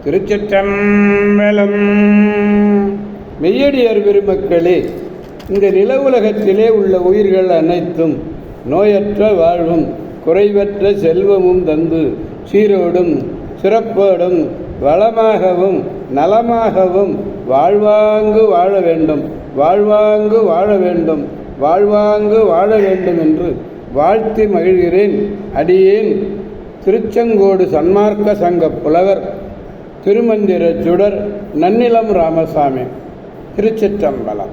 திருச்சிற்றம்பலம். மெய்யடியார் பெருமக்களே, இந்த நில உலகத்திலே உள்ள உயிர்கள் அனைத்தும் நோயற்ற வாழ்வும் குறைவற்ற செல்வமும் தந்து சீரோடும் சிறப்போடும் வளமாகவும் நலமாகவும் வாழ்வாங்கு வாழ வேண்டும், வாழ்வாங்கு வாழ வேண்டும், வாழ்வாங்கு வாழ வேண்டும் என்று வாழ்த்தி மகிழ்கிறேன். அடியேன் திருச்செங்கோடு சன்மார்க்க சங்க புலவர் திருமந்திர சுடர் நன்னிலம் ராமசாமி. திருச்சிற்றம்பலம்.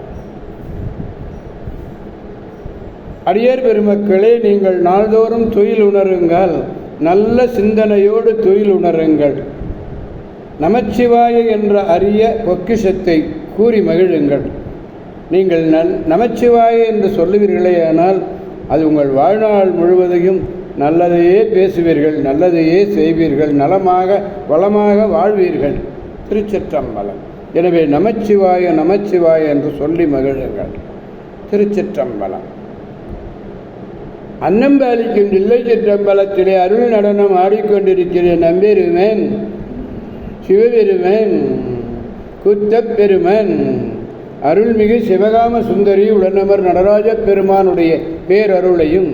அடியார் பெருமக்களே, நீங்கள் நாள்தோறும் துயில் உணருங்கள், நல்ல சிந்தனையோடு துயில் உணருங்கள். நமச்சிவாய என்ற அரிய பொக்கிஷத்தை கூறி மகிழுங்கள். நீங்கள் நமச்சிவாய என்று சொல்லுவீர்களேயானால் அது உங்கள் வாழ்நாள் முழுவதையும் நல்லதையே பேசுவீர்கள், நல்லதையே செய்வீர்கள், நலமாக வளமாக வாழ்வீர்கள். திருச்சிற்றம்பலம். எனவே நமச்சிவாய நமச்சிவாய என்று சொல்லி மகிழுங்கள். திருச்சிற்றம்பலம். அன்னம்பாலிக்கும் தில்லை சிற்றம்பலத்திலே அருள் நடனம் ஆடிக்கொண்டிருக்கிறேன். நம்பெருமேன் சிவபெருமேன் குத்தப்பெருமன் அருள்மிகு சிவகாம சுந்தரி உடனமர் நடராஜ பெருமானுடைய பேரருளையும்,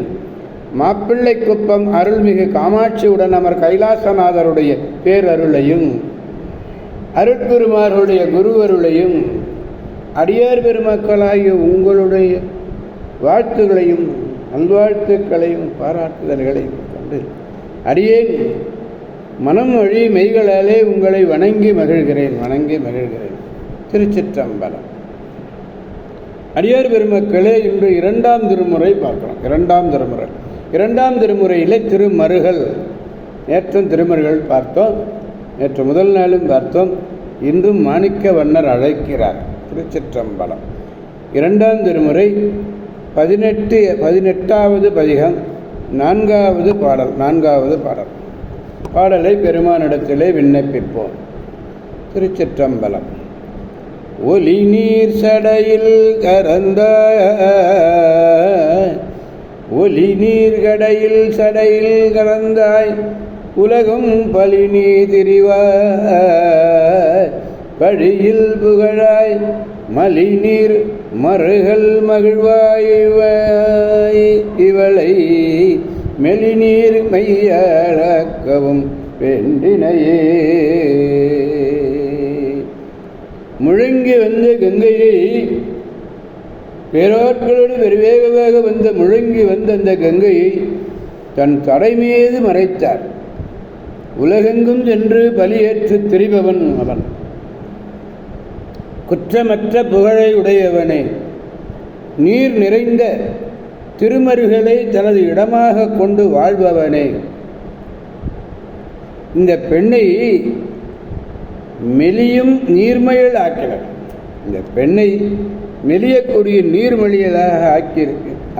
மாப்பிள்ளை குப்பம் அருள்மிகு காமாட்சி உடனமர் கைலாசநாதருடைய பேரருளையும், அருட்குருமார்களுடைய குருவருளையும், அடியார் பெருமக்களாகிய உங்களுடைய வாழ்த்துகளையும் நல்வாழ்த்துக்களையும் பாராட்டுதல்களையும் கொண்டு அடியேன் மனம் வழி மெய்களாலே உங்களை வணங்கி மகிழ்கிறேன், வணங்கி மகிழ்கிறேன். திருச்சிற்றம்பலம். அடியார் பெருமக்களே, இன்று இரண்டாம் திருமுறை பார்க்கலாம். இரண்டாம் திருமுறையிலே திருமருகல். நேற்றும் திருமருகல் பார்த்தோம், நேற்று முதல் நாளும் பார்த்தோம், இன்றும் மாணிக்க வண்ணர் அழைக்கிறார். திருச்சிற்றம்பலம். இரண்டாம் திருமுறை 18வது பதிகம், 4வது பாடல். பாடலை பெருமானிடத்திலே விண்ணப்பிப்போம். திருச்சிற்றம்பலம். ஒலி நீர் சடையில் கறந்தாய் உலகும் பலி நீ திரிவாய் பழியில் புகழாய் மலி நீர் மருகல் மகிழ்வாய் இவளை மெலிநீர் மையளக்கவும் வேண்டினையே. முழங்கி வந்த கங்கையை, பேராட்களோடு வெறுவேகமாக முழங்கி வந்த அந்த கங்கையை தன் தடை மீது மறைத்தார். உலகெங்கும் சென்று பலியேற்று திரிபவன் அவன். குற்றமற்ற புகழை உடையவனே, நீர் நிறைந்த திருமருகலை தனது இடமாக கொண்டு வாழ்பவனே, இந்த பெண்ணை மெலியும் நீர்மையல் ஆக்கினார். இந்த பெண்ணை மெலியக்கூடிய நீர்மொழியலாக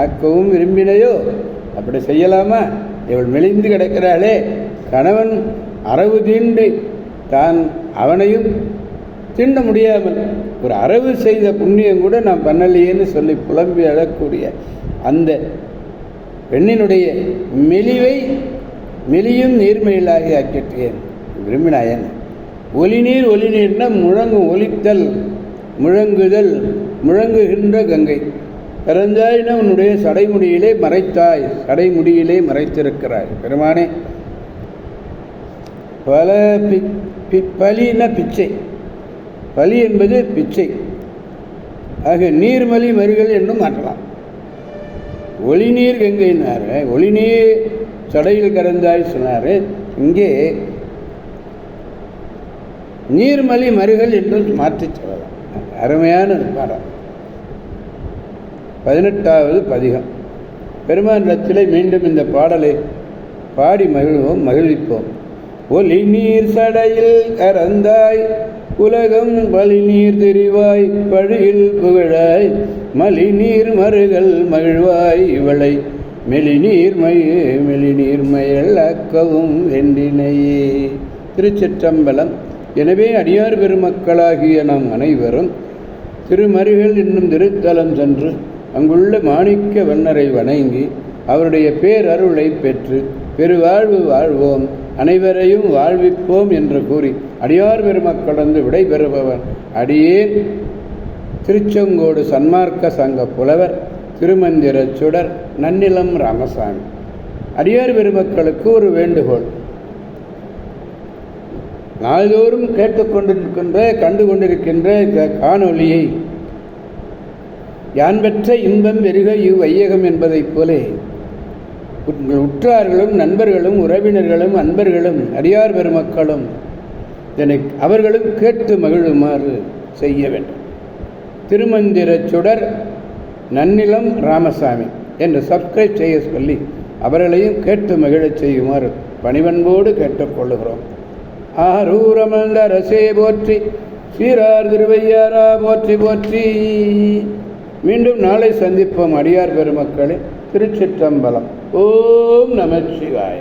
ஆக்கவும் விரும்பினையோ? அப்படி செய்யலாமா? இவள் மெலிந்து கிடக்கிறாளே, கணவன் அரவு தீண்டு தான் அவனையும் தீண்ட முடியாமல் ஒரு அரவு செய்த புண்ணியம் கூட நான் பண்ணலையேன்னு சொல்லி புலம்பி அழக்கூடிய அந்த பெண்ணினுடைய மெலியும் நீர்மையிலாகி ஆக்கிட்டேன் விரும்பினாயன். ஒலிநீர்னா முழங்கும், ஒலித்தல், முழங்குதல், முழங்குகின்ற கங்கை. பிறந்தாயின உன்னுடைய சடைமுடியிலே மறைத்தாய், சடைமுடியிலே மறைத்திருக்கிறாய் பெருமானே. பல பலின பிச்சை, பலி என்பது பிச்சை. ஆக நீர்மலி மருகல் என்றும் மாற்றலாம். ஒளிநீர் கங்கைன்னார், ஒளிநீர் சடையில் கறந்தாய் சொன்னார். இங்கே நீர்மலி மருகல் என்றும் மாற்றி சொல்லலாம். அருமையான பாடம். 18வது பதிகம். பெருமானிடத்திலே மீண்டும் இந்த பாடலை பாடி மகிழ்விப்போம். ஒலி நீர் சடையில் கறந்தாய் உலகம் பலி நீர் திரிவாய் பழியில் புகழாய் மலி நீர் மருகல் மகிழ்வாய் இவளை மெலிநீர் மயல் அக்கவும் வெண்டினையே. திருச்சிற்றம்பலம். எனவே அடியார் பெருமக்களாகிய நாம் அனைவரும் திருமருகல் என்னும் திருத்தலம் சென்று அங்குள்ள மாணிக்க வண்ணரை வணங்கி அவருடைய பேரருளை பெற்று பெருவாழ்வு வாழ்வோம். அனைவரையும் வாழ்விப்போம் என்று கூறி அடியார் பெருமக்களந்து விடைபெறுபவர் அடியேன் திருச்செங்கோடு சன்மார்க்க சங்க புலவர் திருமந்திர சுடர் நன்னிலம் ராமசாமி. அடியார் பெருமக்களுக்கு ஒரு வேண்டுகோள். நாள்தோறும் கேட்டுக்கொண்டிருக்கின்ற கண்டு கொண்டிருக்கின்ற இந்த காணொலியை யான் பெற்ற இன்பம் வெறுக வையகம் என்பதைப் போலே உங்கள் உற்றார்களும் நண்பர்களும் உறவினர்களும் அன்பர்களும் அடியார் பெருமக்களும் இதனை அவர்களும் கேட்டு மகிழுமாறு செய்ய வேண்டும். திருமந்திர சுடர் நன்னிலம் ராமசாமி என்று சப்ஸ்கிரைப் செய்ய சொல்லி அவர்களையும் கேட்டு மகிழச் செய்யுமாறு பணிவன்போடு கேட்டுக்கொள்ளுகிறோம். ஆரூரமல்ல அரசே போற்றி, சீரார் திருவையாரா போற்றி போற்றி. மீண்டும் நாளை சந்திப்போம் அடியார் பெருமக்களே. திருச்சிற்றம்பலம். ஓம் நமச்சிவாய.